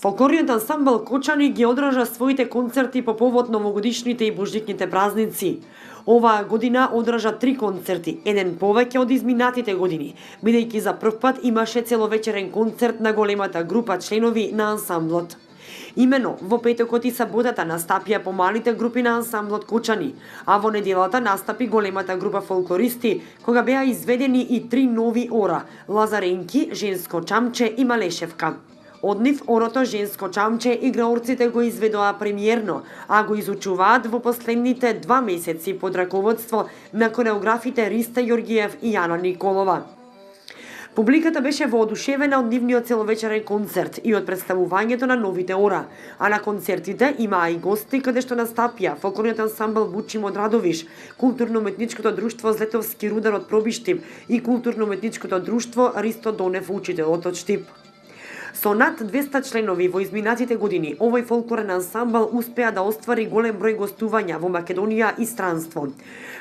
Фолклорниот ансамбл Кочани ги одржа своите концерти по повод новогодишните и божичните празници. Оваа година одржа 3 концерти, еден повеќе од изминатите години, бидејќи за прв пат имаше целовечерен концерт на големата група членови на ансамблот. Имено, во петокот и саботата настапија помалите групи на ансамблот Кочани, а во неделата настапи големата група фолклористи, кога беа изведени и 3 нови ора – Лазаренки, Женско чамче и Малешевка. Од нив орото Женско чамче играорците го изведоа премиерно, а го изучуваат во последните 2 месеци под раководство на кореографите Риста Јоргиев и Јана Николова. Публиката беше воодушевена од нивниот целовечерен концерт и од представувањето на новите ора, а на концертите имаа и гости каде што настапија фолклорниот ансамбл Вучим од Радовиш, културно-уметничкото друштво Злетовски рудар од Пробиштип и културно-уметничкото друштво Ристо Донев учителот од Штип. Со над 200 членови во изминатите години, овој фолклорен ансамбл успеа да оствари голем број гостувања во Македонија и странство.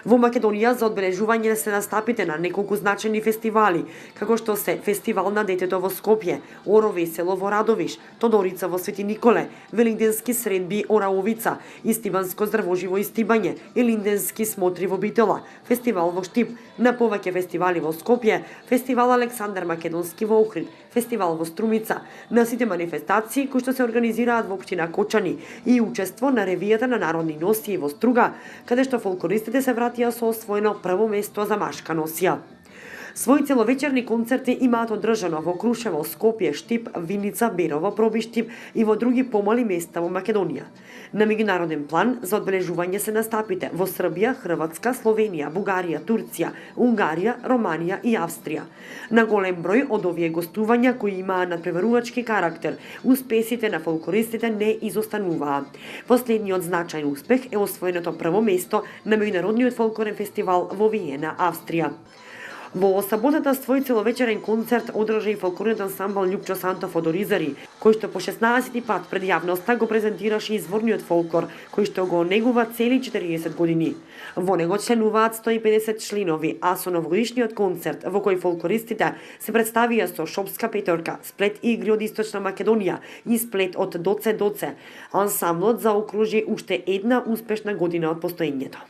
Во Македонија за одбележување се настапите на неколку значајни фестивали, како што се Фестивал на детето во Скопје, Орови село во Радовиш, Тодорица во Свети Николе, Велингденски средби Ораовица, Истибанско здравоживо истибање, Илинденски смотри во Битола, Фестивал во Штип, на повеќе фестивали во Скопје, Фестивал Александар Македонски во Охрид, Фестивал во Струмица, на сите манифестации кои што се организираат во општина Кочани и учество на ревијата на народни носии во Струга, каде што фолклористите се вратија со освоено прво место за машка носија. Своји целовечерни концерти имаат одржано во Крушево, Скопје, Штип, Виница, Берово, Пробиштип и во други помали места во Македонија. На меѓународен план за одбележување се настапите во Србија, Хрватска, Словенија, Бугарија, Турција, Унгарија, Романија и Австрија. На голем број од овие гостувања кои имаа надпреварувачки карактер, успесите на фолклористите не изостануваа. Последниот значајен успех е освоеното прво место на меѓународниот фолклорен фестивал во Виена, Австрија. Во саботата свој целовечерен концерт одржа и фолклорниот ансамбл Љупчо Сантов од Оризари, кој што по 16 пат пред јавноста го презентираше изворниот фолклор, кој што го негува цели 40 години. Во него членуваат 150 членови, а со новогодишниот концерт, во кој фолклористите се представија со шопска петорка, сплет игри од Источна Македонија и сплет од Доце Доце, ансамблот заокружи уште една успешна година од постоењето.